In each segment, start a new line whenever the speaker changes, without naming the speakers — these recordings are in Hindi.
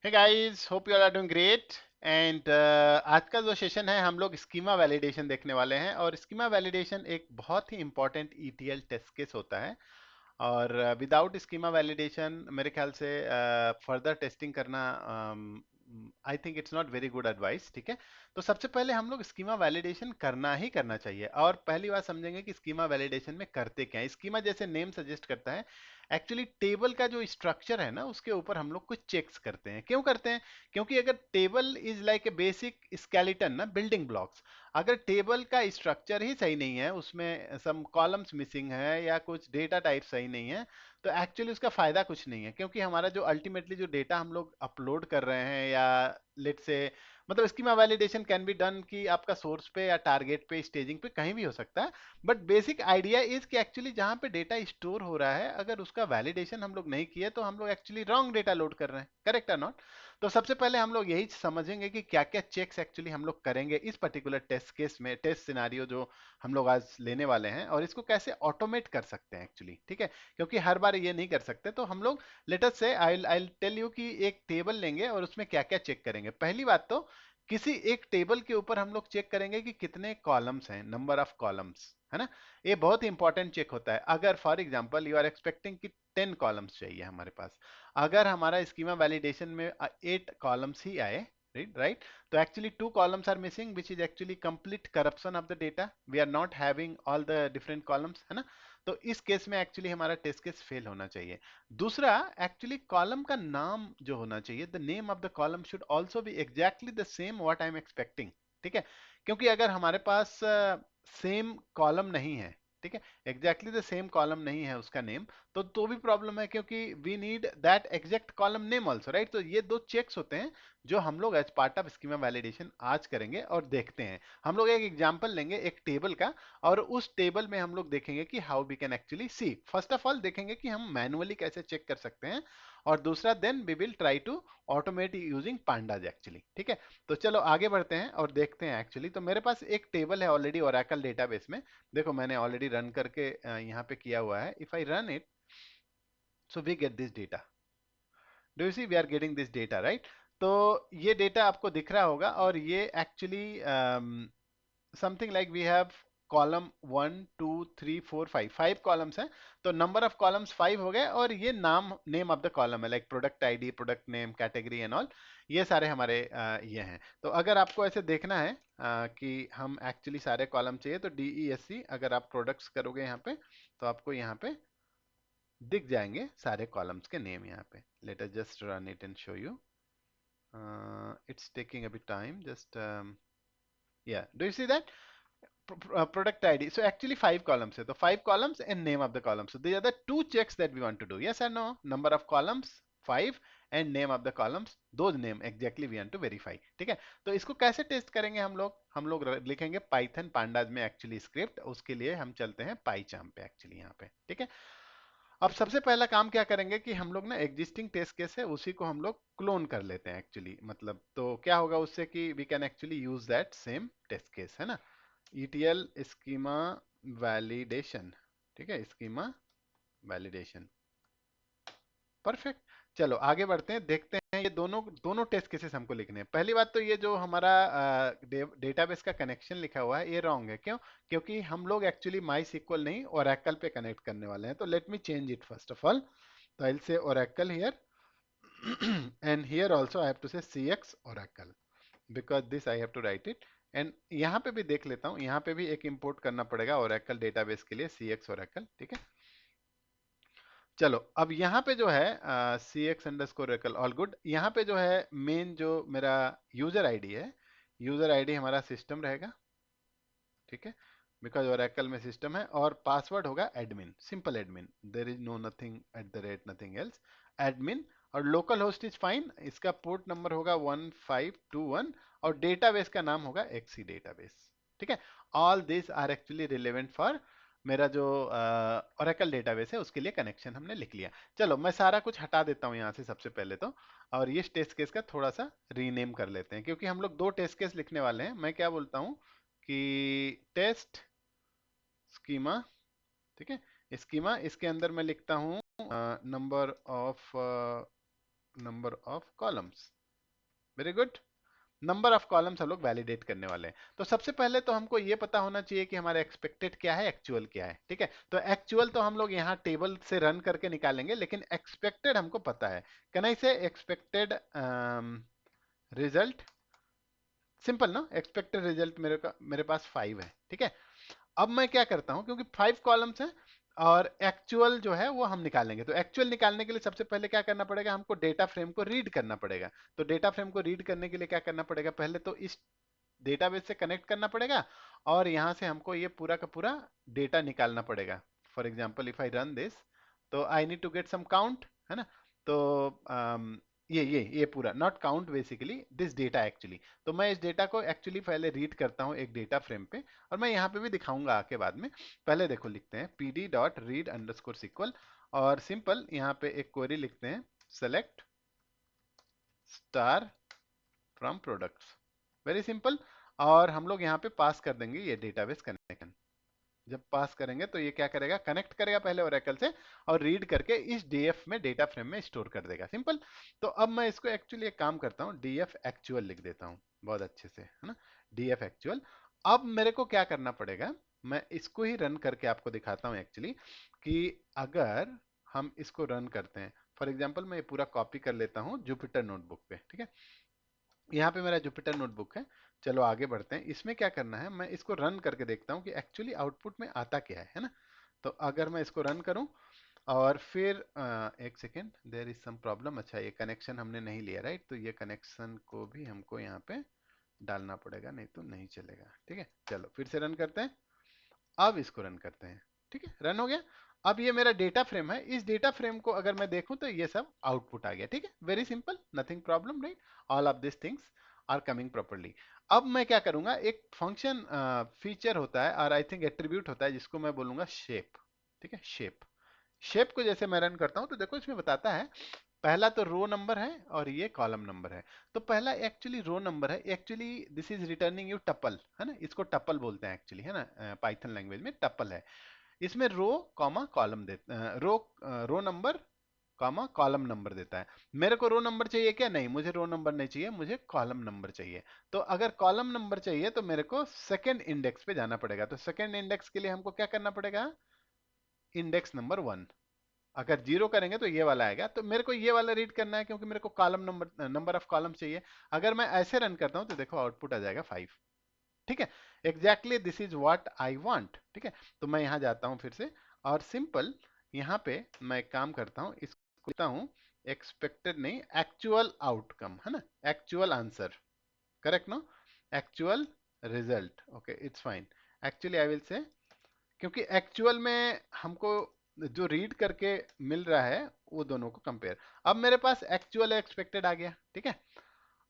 Hey guys, hope you all are doing great. And आज का जो सेशन है हम लोग स्कीमा वैलिडेशन देखने वाले हैं। और स्कीमा वैलिडेशन एक बहुत ही इंपॉर्टेंट ईटीएल टेस्ट केस होता है। और विदाउट स्कीमा वैलिडेशन मेरे ख्याल से फर्दर टेस्टिंग करना I think it's not very good advice. ठीक है, तो सबसे पहले हम लोग स्कीमा वैलिडेशन करना ही करना चाहिए। और पहली बात समझेंगे कि स्कीमा वैलिडेशन में करते क्या है। स्कीमा जैसे नेम सजेस्ट करता है, एक्चुअली टेबल का जो स्ट्रक्चर है ना उसके ऊपर हम लोग कुछ चेक्स करते हैं। क्यों करते हैं? क्योंकि अगर table is like a basic skeleton ना, बिल्डिंग ब्लॉक्स, अगर टेबल का स्ट्रक्चर ही सही नहीं है, उसमें सम कॉलम्स मिसिंग है या कुछ डेटा टाइप सही नहीं है, तो एक्चुअली उसका फायदा कुछ नहीं है। क्योंकि हमारा जो अल्टीमेटली जो डेटा हम लोग अपलोड कर रहे हैं, या लेट से मतलब schema validation can be done कि आपका सोर्स पे या टारगेट पे स्टेजिंग पे कहीं भी हो सकता है। बट बेसिक आइडिया इज कि एक्चुअली जहां पे डेटा स्टोर हो रहा है, अगर उसका वैलिडेशन हम लोग नहीं किए तो हम लोग एक्चुअली रॉन्ग डेटा लोड कर रहे हैं। करेक्ट है नॉट? तो सबसे पहले हम लोग यही समझेंगे कि क्या क्या चेक्स एक्चुअली हम लोग करेंगे इस पर्टिकुलर टेस्ट केस में, टेस्ट सिनारियो जो हम लोग आज लेने वाले हैं, और इसको कैसे ऑटोमेट कर सकते हैं एक्चुअली। ठीक है, क्योंकि हर बार ये नहीं कर सकते। तो हम लोग लेट अस से आई टेल यू कि एक टेबल लेंगे और उसमें क्या क्या चेक करेंगे। पहली बात तो किसी एक टेबल के ऊपर हम लोग चेक करेंगे कि कितने कॉलम्स हैं, नंबर ऑफ कॉलम्स, है ना। ये बहुत ही इंपॉर्टेंट चेक होता है। अगर for example you are expecting कि 10 कॉलम्स चाहिए हमारे पास, अगर हमारा स्कीमा वैलिडेशन में 8 कॉलम्स ही आए, राइट, तो actually 2 columns are missing, which is actually complete corruption of the data. We are not having all the different columns, है ना। तो इस केस में एक्चुअली हमारा टेस्ट केस फेल होना चाहिए। दूसरा, एक्चुअली कॉलम का नाम जो होना चाहिए, the name of the column should also be exactly the same what I am expecting. ठीक है, क्योंकि अगर हमारे पास सेम कॉलम नहीं है, ठीक है, एग्जैक्टली द सेम कॉलम नहीं है उसका नेम, तो भी प्रॉब्लम है, क्योंकि we need that exact column name also, right. तो ये दो चेक्स होते हैं जो हम लोग as part of schema validation आज करेंगे और देखते हैं। हम लोग एक एग्जांपल लेंगे एक टेबल का, और उस टेबल में हम लोग देखेंगे कि how we can actually see. First of all देखेंगे कि हम मैनुअली कैसे चेक कर सकते हैं, और दूसरा then we will try to automate using pandas actually. ठीक है, तो चलो आगे बढ़ते हैं और देखते हैं। एक्चुअली तो मेरे पास एक टेबल है ऑलरेडी ओरेकल डेटाबेस में। देखो मैंने ऑलरेडी रन करके यहाँ पे किया हुआ है। If I run it, so we get this data. Do you see we are getting this data, right. तो ये डेटा आपको दिख रहा होगा, और ये actually something like we have column 1 2 3 4 5, 5 columns हैं। तो नंबर ऑफ कॉलम्स 5 हो गए, और ये नाम, नेम ऑफ द कॉलम है, like product ID, product name, category and all, ये सारे हमारे ये हैं। तो अगर आपको ऐसे देखना है कि हम एक्चुअली सारे कॉलम चाहिए, तो DESC अगर आप प्रोडक्ट्स करोगे यहाँ पे, तो आपको यहाँ पे दिख जाएंगे सारे कॉलम्स के नेम यहाँ पे। Let us just run it and show you. It's taking a bit time, just yeah, do you see that? Product ID. So actually 5 columns है, तो 5 columns and name of the column. So these are the two checks that we want to do. Yes or no? Number of columns 5 and name of the columns, those name exactly we want to verify. ठीक है, तो इसको कैसे टेस्ट करेंगे हम लोग लिखेंगे पाइथन पांडाज में एक्चुअली स्क्रिप्ट। उसके लिए हम चलते हैं पाईचार्म पे एक्चुअली यहाँ पे। ठीक है, अब सबसे पहला काम क्या करेंगे कि हम लोग ना एग्जिस्टिंग टेस्ट केस है उसी को हम लोग क्लोन कर लेते हैं एक्चुअली। मतलब तो क्या होगा उससे कि we can actually use that same test case, है ना। ETL schema validation. ठीक है, स्कीमा वैलिडेशन, परफेक्ट। चलो आगे बढ़ते हैं, देखते हैं ये दोनों दोनों टेस्ट केसेस हमको लिखने हैं। पहली बात तो ये जो हमारा डेटाबेस का कनेक्शन लिखा हुआ है ये रॉन्ग है। क्यों? क्योंकि हम लोग एक्चुअली माई सिक्वल नहीं ओरेकल पे कनेक्ट करने वाले हैं। तो let me change it first of all. तो आई से Oracle here and here also I have to say CX Oracle, because this I have to write it। And यहाँ पे भी देख लेता हूँ, यहाँ पे भी एक इंपोर्ट करना पड़ेगा ओरेकल डेटाबेस के लिए, CX Oracle। ठीक है, चलो अब यहाँ पे जो है CX underscore Oracle, all good. यहाँ पे जो है मेन जो मेरा यूजर आईडी है, यूजर आईडी हमारा सिस्टम रहेगा। ठीक है, बिकॉज ओरेकल में सिस्टम है, और पासवर्ड होगा admin, simple admin, there is no nothing at the rate nothing else, admin. और लोकल होस्ट इज फाइन, इसका पोर्ट नंबर होगा 1521, और डेटाबेस का नाम होगा एक्सी डेटाबेस। ठीक है, all this are actually relevant for मेरा जो ओरेकल डेटाबेस है उसके लिए कनेक्शन हमने लिख लिया। चलो मैं सारा कुछ हटा देता हूँ यहाँ से सबसे पहले तो, और ये टेस्ट केस का थोड़ा सा रीनेम कर लेते हैं, क्योंकि हम लोग दो टेस्ट केस लिखने वाले हैं। मैं क्या बोलता हूँ कि टेस्ट स्कीमा, ठीक है, स्कीमा, इसके अंदर मैं लिखता हूँ number of number of columns. Very good. Number of columns हम लोग वैलिडेट करने वाले हैं। तो सबसे पहले तो हमको ये पता होना चाहिए कि हमारा एक्सपेक्टेड क्या है, एक्चुअल क्या है। ठीक है, तो एक्चुअल तो हम लोग यहाँ टेबल से रन करके निकालेंगे, लेकिन एक्सपेक्टेड हमको पता है। कैन आई से एक्सपेक्टेड रिजल्ट? सिंपल ना, एक्सपेक्टेड रिजल्ट मेरे पास 5 है। ठीक है, अब मैं क्या करता हूं, क्योंकि 5 कॉलम्स हैं और एक्चुअल जो है वो हम निकालेंगे, तो एक्चुअल निकालने के लिए सबसे पहले क्या करना पड़ेगा, हमको डेटा फ्रेम को रीड करना पड़ेगा। तो डेटा फ्रेम को रीड करने के लिए क्या करना पड़ेगा, पहले तो इस डेटाबेस से कनेक्ट करना पड़ेगा और यहाँ से हमको ये पूरा का पूरा डेटा निकालना पड़ेगा। For example if I run this, तो I need to get some count, है ना। तो ये पूरा not count, basically this data actually. तो मैं इस डेटा को एक्चुअली पहले रीड करता हूँ एक डेटा फ्रेम पे, और मैं यहाँ पे भी दिखाऊंगा आके बाद में। पहले देखो लिखते हैं pd dot read underscore SQL, और सिंपल यहाँ पे एक क्वेरी लिखते हैं, select star from products. Very simple. और हम लोग यहाँ पे पास कर देंगे ये डेटाबेस कनेक्शन। जब पास करेंगे तो ये क्या करेगा, कनेक्ट करेगा पहले ओरेकल से और रीड करके इस डीएफ में, डेटा फ्रेम में स्टोर कर देगा। सिंपल। तो अब मैं इसको एक्चुअली एक काम करता हूँ, डीएफ एक्चुअल लिख देता हूँ बहुत अच्छे से, है ना, डीएफ एक्चुअल। अब मेरे को क्या करना पड़ेगा, मैं इसको ही रन करके आपको दिखाता हूँ एक्चुअली, कि अगर हम इसको रन करते हैं, फॉर एग्जाम्पल मैं ये पूरा कॉपी कर लेता हूँ जुपिटर नोटबुक पे। ठीक है, यहाँ पे मेरा जुपिटर नोटबुक है। चलो आगे बढ़ते हैं, इसमें क्या करना है, मैं इसको रन करके देखता हूँ कि एक्चुअली आउटपुट में आता क्या है ना। तो अगर मैं इसको रन करूँ और फिर एक second, there is some problem. अच्छा, ये कनेक्शन हमने नहीं लिया, राइट, तो ये कनेक्शन को भी हमको यहाँ पे डालना पड़ेगा, नहीं तो नहीं चलेगा। ठीक है, चलो फिर से रन करते हैं। अब इसको रन करते हैं। ठीक है, रन हो गया। अब ये मेरा डेटा फ्रेम है, इस डेटा फ्रेम को अगर मैं देखूं तो ये सब आउटपुट आ गया। ठीक है, very simple, nothing problem, right. All of this things are coming properly. अब मैं क्या करूंगा, एक फंक्शन फीचर होता है और आई थिंक एट्रीब्यूट होता है, जिसको मैं बोलूंगा शेप। ठीक है, शेप। शेप को जैसे मैं रन करता हूं तो देखो इसमें बताता है, पहला तो रो नंबर है और ये कॉलम नंबर है। तो पहला एक्चुअली रो नंबर है, actually this is returning you tuple, है ना, इसको टपल बोलते हैं एक्चुअली, है ना, पाइथन लैंग्वेज में टपल है। इसमें रो कॉमा कॉलम दे, row number comma column number देता है। मेरे को रो नंबर चाहिए क्या, नहीं, मुझे रो नंबर नहीं चाहिए, मुझे कॉलम नंबर चाहिए। तो अगर कॉलम नंबर चाहिए तो मेरे को सेकंड इंडेक्स पे जाना पड़ेगा। तो सेकंड इंडेक्स के लिए हमको क्या करना पड़ेगा, इंडेक्स नंबर 1। अगर जीरो करेंगे तो ये वाला आएगा, तो मेरे को ये वाला रीड करना है क्योंकि मेरे को column number, number of column चाहिए। अगर मैं ऐसे रन करता हूं तो देखो आउटपुट आ जाएगा 5। ठीक है, exactly this is what I want. ठीक है, तो मैं यहां जाता हूं फिर से और सिंपल यहां पे मैं एक काम करता हूं, इसको लिखता हूं एक्सपेक्टेड नहीं, एक्चुअल आउटकम, है ना, actual answer, correct no, actual result. Okay, it's fine. Actually I will say, क्योंकि एक्चुअल में हमको जो रीड करके मिल रहा है वो दोनों को कंपेयर। अब मेरे पास एक्चुअल एक्सपेक्टेड आ गया। ठीक है,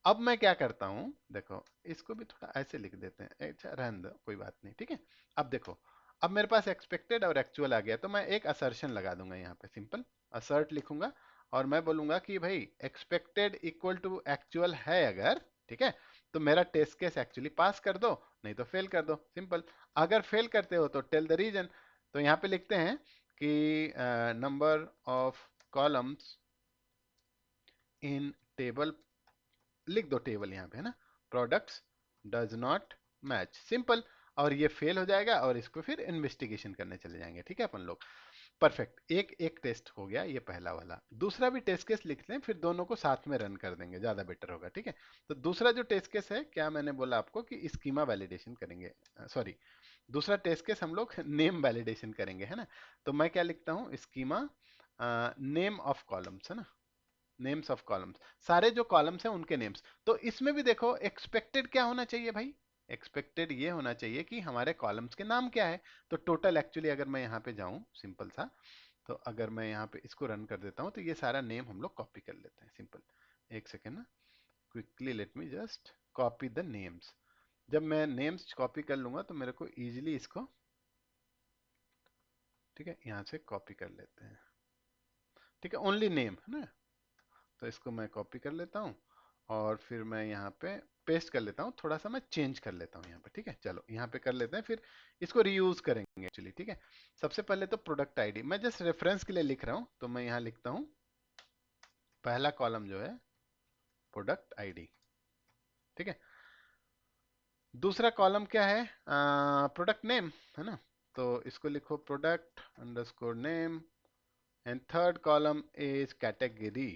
अब मैं क्या करता हूं, देखो इसको भी थोड़ा ऐसे लिख देते हैं, अच्छा रहने दो, कोई बात नहीं। ठीक है, अब देखो, अब मेरे पास एक्सपेक्टेड और एक्चुअल आ गया, तो मैं एक असर्शन लगा दूंगा यहाँ पे, सिंपल असर्ट लिखूंगा और मैं बोलूंगा कि भाई एक्सपेक्टेड इक्वल टू एक्चुअल है अगर, ठीक है, तो मेरा टेस्ट केस एक्चुअली पास कर दो, नहीं तो फेल कर दो। सिंपल। अगर फेल करते हो तो टेल द रीजन। तो यहाँ पे लिखते हैं कि number of columns in table, लिख दो टेबल यहाँ पे, है ना, products does not match, simple. और ये फेल हो जाएगा और इसको फिर इन्वेस्टिगेशन करने चले जाएंगे। ठीक है अपन लोग, परफेक्ट। एक एक टेस्ट हो गया ये पहला वाला। दूसरा भी टेस्ट केस लिख लें, फिर दोनों को साथ में रन कर देंगे, ज्यादा बेटर होगा। ठीक है, तो दूसरा जो टेस्ट केस है, क्या मैंने बोला आपको कि स्कीमा वैलिडेशन करेंगे, सॉरी, दूसरा टेस्ट केस हम लोग नेम वैलिडेशन करेंगे, है ना। तो मैं क्या लिखता हूँ, स्कीमा नेम ऑफ कॉलम्स, है ना, नेम्स ऑफ कॉलम्स, सारे जो कॉलम्स हैं उनके नेम्स। तो इसमें भी देखो एक्सपेक्टेड क्या होना चाहिए भाई, एक्सपेक्टेड ये होना चाहिए कि हमारे कॉलम्स के नाम क्या है। तो टोटल एक्चुअली अगर मैं यहाँ पे जाऊं सिंपल सा, तो अगर मैं यहाँ पे इसको रन कर देता हूँ तो ये सारा नेम हम लोग कॉपी कर लेते हैं। सिंपल, एक सेकेंड ना, quickly let me just copy the names. जब मैं नेम्स कॉपी कर लूंगा तो मेरे को इजिली इसको, ठीक है, यहाँ से कॉपी कर लेते हैं। ठीक है, ओनली नेम, है ना। तो इसको मैं कॉपी कर लेता हूँ और फिर मैं यहाँ पे पेस्ट कर लेता हूँ, थोड़ा सा मैं चेंज कर लेता हूँ यहाँ पे। ठीक है, चलो यहाँ पे कर लेते हैं, फिर इसको रीयूज करेंगे एक्चुअली। ठीक है, सबसे पहले तो प्रोडक्ट आईडी मैं जस्ट रेफरेंस के लिए लिख रहा हूँ, तो मैं यहाँ लिखता हूँ पहला कॉलम जो है प्रोडक्ट आईडी, ठीक है। दूसरा कॉलम क्या है, प्रोडक्ट नेम, है ना। तो इसको लिखो product underscore name, and third column is category,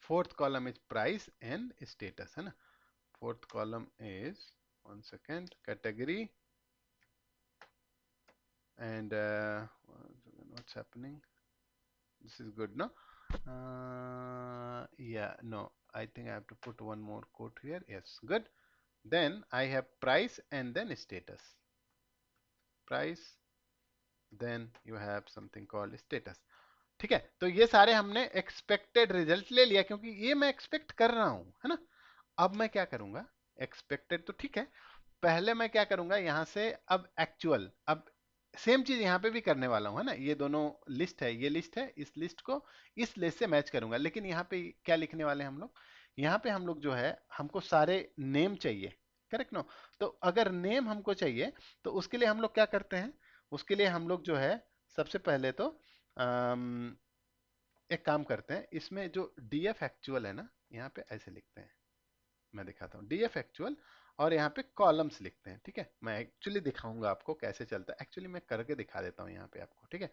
fourth column is price and status, है ना। Fourth column is, one second, category and what's happening, this is good, no? Yeah, no, I think I have to put one more quote here. Yes, good. Then I have price and then status. Price, then you have something called status. ठीक है, तो ये सारे हमने एक्सपेक्टेड रिजल्ट ले लिया क्योंकि ये मैं एक्सपेक्ट कर रहा हूं, है ना। अब मैं क्या करूंगा, एक्सपेक्टेड तो ठीक है, पहले मैं क्या करूंगा यहां से, अब एक्चुअल, अब सेम चीज यहां पे भी करने वाला हूं, है ना। ये दोनों लिस्ट है, ये लिस्ट है, इस लिस्ट को इस लिस्ट से मैच करूंगा, लेकिन यहाँ पे क्या लिखने वाले हैं हम लोग, यहाँ पे हम लोग जो है हमको सारे नेम चाहिए, करेक्ट नो। तो अगर नेम हमको चाहिए तो उसके लिए हम लोग क्या करते हैं, उसके लिए हम लोग जो है सबसे पहले तो एक काम करते हैं, इसमें जो डीएफ एक्चुअल है ना, यहाँ पे ऐसे लिखते हैं, मैं दिखाता हूँ डीएफ एक्चुअल, और यहाँ पे कॉलम्स लिखते हैं, ठीक है। मैं एक्चुअली दिखाऊंगा आपको कैसे चलता है, एक्चुअली मैं करके दिखा देता हूँ यहाँ पे आपको, ठीक है।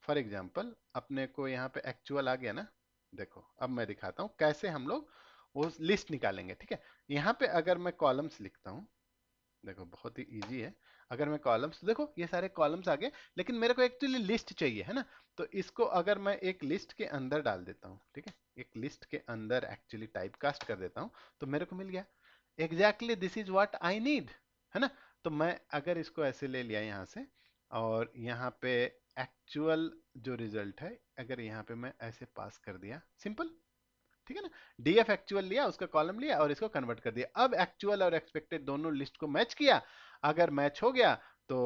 फॉर एग्जाम्पल अपने को यहाँ पे एक्चुअल आ गया ना, देखो अब मैं दिखाता हूँ कैसे हम लोग वो लिस्ट निकालेंगे, ठीक है। यहाँ पे अगर मैं कॉलम्स लिखता हूँ, देखो बहुत ही इजी है, अगर मैं कॉलम्स, देखो ये सारे कॉलम्स आ गए, लेकिन मेरे को एक्चुअली लिस्ट चाहिए, है ना। तो इसको अगर मैं एक लिस्ट के अंदर डाल देता हूँ, ठीक है, एक लिस्ट के अंदर एक्चुअली टाइप कास्ट कर देता हूँ, तो मेरे को मिल गया exactly this is what I need, है ना। तो मैं अगर इसको ऐसे ले लिया यहाँ से, और यहाँ पे एक्चुअल जो रिजल्ट है अगर यहाँ पे मैं ऐसे पास कर दिया, सिंपल, ठीक है ना। डीएफ एक्चुअल लिया, उसका कॉलम लिया और इसको कन्वर्ट कर दिया, अब एक्चुअल और एक्सपेक्टेड दोनों लिस्ट को मैच किया, अगर मैच हो गया तो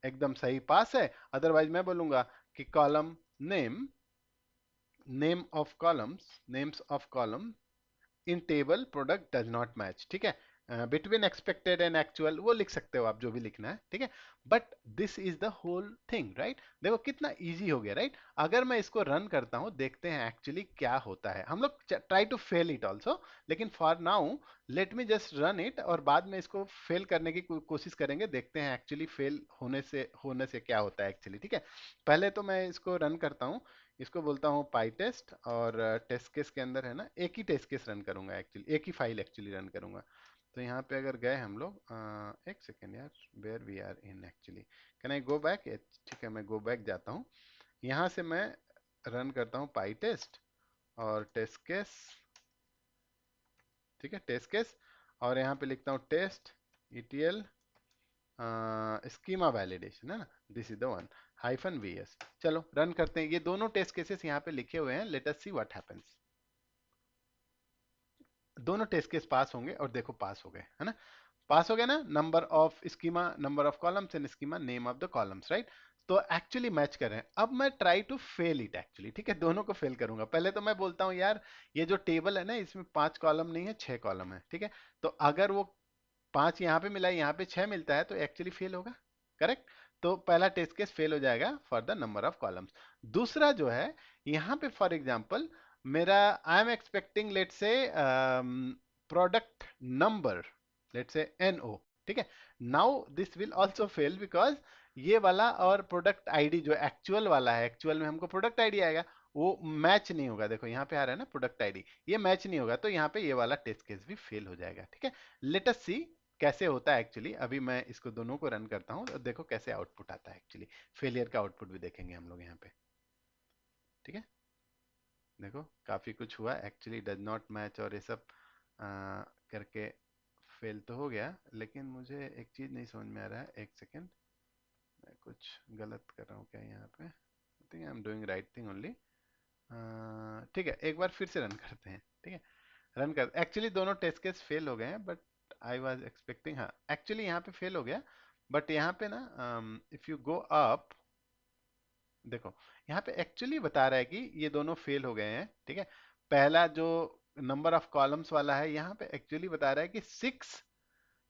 एकदम सही पास है, अदरवाइज मैं बोलूंगा कि column name, name of columns, names of column in table product does not match, ठीक है। बिटवीन एक्सपेक्टेड एंड एक्चुअल वो लिख सकते हो आप जो भी लिखना है, ठीक है। But this is the whole thing, right. देखो कितना इजी हो गया, राइट। अगर मैं इसको रन करता हूं, देखते हैं एक्चुअली क्या होता है, हम लोग try to fail it also, लेकिन for now let me just run it, और बाद में इसको फेल करने की कोशिश करेंगे, देखते हैं एक्चुअली फेल होने से क्या होता है एक्चुअली, ठीक है। पहले तो मैं इसको रन करता हूँ, इसको बोलता हूँ पाई टेस्ट, और टेस्ट केस के अंदर है ना एक ही टेस्ट केस रन करूंगा एक्चुअली, एक ही फाइल एक्चुअली रन करूंगा। तो यहाँ पे अगर गए हम लोग, एक सेकेंड यार, where we are in actually, can I go back, ठीक है मैं गो बैक जाता हूँ, यहाँ से मैं रन करता हूँ पाई टेस्ट और टेस्ट केस, ठीक है, टेस्ट केस, और यहाँ पे लिखता हूँ टेस्ट ईटीएल स्कीमा वैलिडेशन, है ना, this is the one, hyphen VS. चलो रन करते हैं, ये दोनों टेस्ट केसेस यहाँ पे लिखे हुए हैं, let us see what happens. दोनों टेस्ट केस पास होंगे, और देखो पास हो गए, है ना, पास हो गया ना, number of schema, number of columns and schema, name of the columns, right. तो एक्चुअली मैच कर रहे हैं, अब मैं try to fail it actually, ठीक है, दोनों को फेल करूंगा। पहले तो मैं बोलता हूँ यार ये जो टेबल है ना इसमें 5 कॉलम नहीं है, 6 कॉलम है, ठीक है। तो अगर वो 5 यहाँ पे मिला है, यहाँ पे 6 मिलता है, तो एक्चुअली फेल होगा, करेक्ट। तो पहला टेस्ट केस फेल हो जाएगा for the number of columns. दूसरा जो है यहाँ पे फॉर एग्जांपल मेरा, आई एम एक्सपेक्टिंग लेट से प्रोडक्ट नंबर, लेट से NO, ठीक है। Now this will also fail because ये वाला और प्रोडक्ट आईडी जो एक्चुअल वाला है, एक्चुअल में हमको प्रोडक्ट आईडी आएगा, वो मैच नहीं होगा, देखो यहाँ पे आ रहा है ना प्रोडक्ट आईडी, ये मैच नहीं होगा, तो यहाँ पे ये वाला टेस्ट केस भी फेल हो जाएगा, ठीक है। लेट अस सी कैसे होता है एक्चुअली, अभी मैं इसको दोनों को रन करता हूँ और देखो कैसे आउटपुट आता है एक्चुअली, फेलियर का आउटपुट भी देखेंगे हम लोग यहाँ पे, ठीक है। देखो काफी कुछ हुआ एक्चुअली, डज नॉट मैच और ये सब करके फेल तो हो गया, लेकिन मुझे एक चीज नहीं समझ में आ रहा है, एक सेकेंड, मैं कुछ गलत कर रहा हूँ क्या यहाँ पे, I think I am doing right thing only. ठीक है एक बार फिर से रन करते हैं, ठीक है, रन कर, एक्चुअली दोनों टेस्ट केस फेल हो गए हैं, बट आई वाज एक्सपेक्टिंग, हाँ एक्चुअली यहाँ पे फेल हो गया, बट यहाँ पे ना इफ यू गो अप, देखो यहाँ पे एक्चुअली बता रहा है कि ये दोनों फेल हो गए हैं, ठीक है। पहला जो नंबर ऑफ कॉलम्स वाला है यहाँ पे एक्चुअली बता रहा है कि 6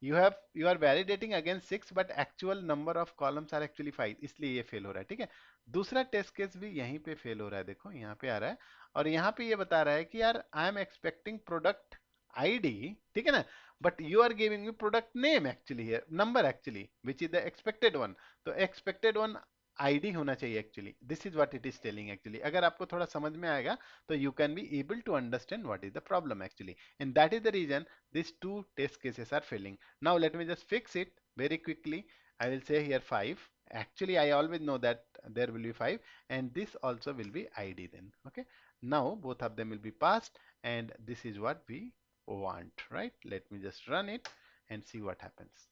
you are validating against 6 but actual number of columns are actually 5, इसलिए ये फेल हो रहा है, ठीक है। दूसरा टेस्ट केस भी यहीं पे फेल हो रहा है, देखो यहाँ पे आ रहा है, और यहाँ पे ये बता रहा है कि यार I am expecting product ID, ठीक है ना, but you are giving me product name actually है, number actually which is the expected one. तो एक्सपेक्टेड वन आईडी होना चाहिए actually, this is what it is telling actually. अगर आपको थोड़ा समझ में आएगा तो you can be able to understand what is the problem actually, and that is the reason these two test cases are failing. Now let me just fix it very quickly. I will say here 5. Actually, I always know that there will be 5, and this also will be ID then. Okay. Now both of them will be passed, and this is what we want, right? Let me just run it and see what happens.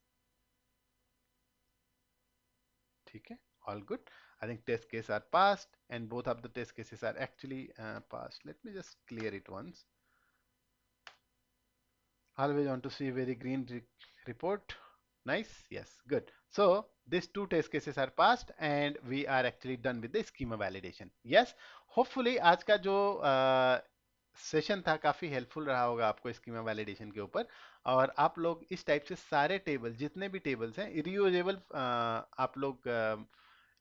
Okay. All good. I think test case are passed, and both of the test cases are actually passed. Let me just clear it once. Always want to see very green report. Nice. Yes. Good. So these two test cases are passed and we are actually done with the schema validation. Yes. Hopefully आज का जो सेशन था काफी हेल्पफुल रहा होगा आपको स्कीमा वैलिडेशन के ऊपर, और आप लोग इस टाइप से सारे टेबल, जितने भी टेबल्स हैं, रियूजेबल आप लोग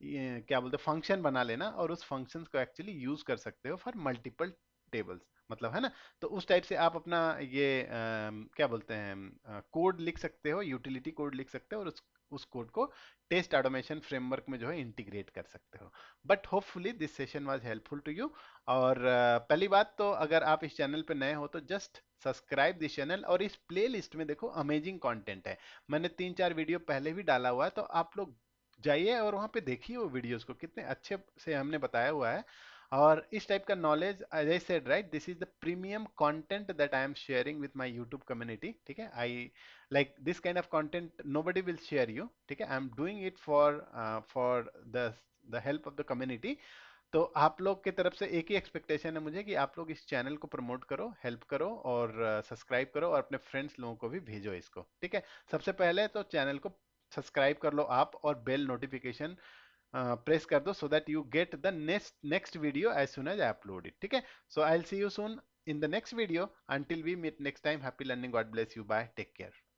ये क्या बोलते हैं, फंक्शन बना लेना, और उस फंक्शंस को एक्चुअली यूज कर सकते हो फॉर मल्टीपल टेबल्स, मतलब है ना। तो उस टाइप से आप अपना ये क्या बोलते हैं, कोड लिख सकते हो, यूटिलिटी कोड लिख सकते हो, और उस कोड को टेस्ट ऑटोमेशन फ्रेमवर्क में जो है इंटीग्रेट कर सकते हो। But hopefully this session was helpful to you. और पहली बात तो अगर आप इस चैनल पे नए हो तो जस्ट सब्सक्राइब दिस चैनल, और इस प्ले लिस्ट में देखो अमेजिंग कंटेंट है, मैंने 3-4 वीडियो पहले भी डाला हुआ है, तो आप लोग जाइए और वहाँ पे देखिए वो वीडियोस को, कितने अच्छे से हमने बताया हुआ है। और इस टाइप का knowledge, as I said right, this is the premium content that I am sharing with my YouTube community, ठीक है। I like this kind of content nobody will share you, ठीक है। I am doing it for the help of the community. तो आप लोग की तरफ से एक ही एक्सपेक्टेशन है मुझे कि आप लोग इस चैनल को प्रमोट करो, हेल्प करो, और सब्सक्राइब करो, और अपने फ्रेंड्स लोगों को भी भेजो इसको, ठीक है। सबसे पहले तो चैनल को सब्सक्राइब कर लो आप, और बेल नोटिफिकेशन प्रेस कर दो, so that you get the next video as soon as I upload it, ठीक है। So I will see you soon in the next video, until we meet next time, happy learning, God bless you, bye, take care.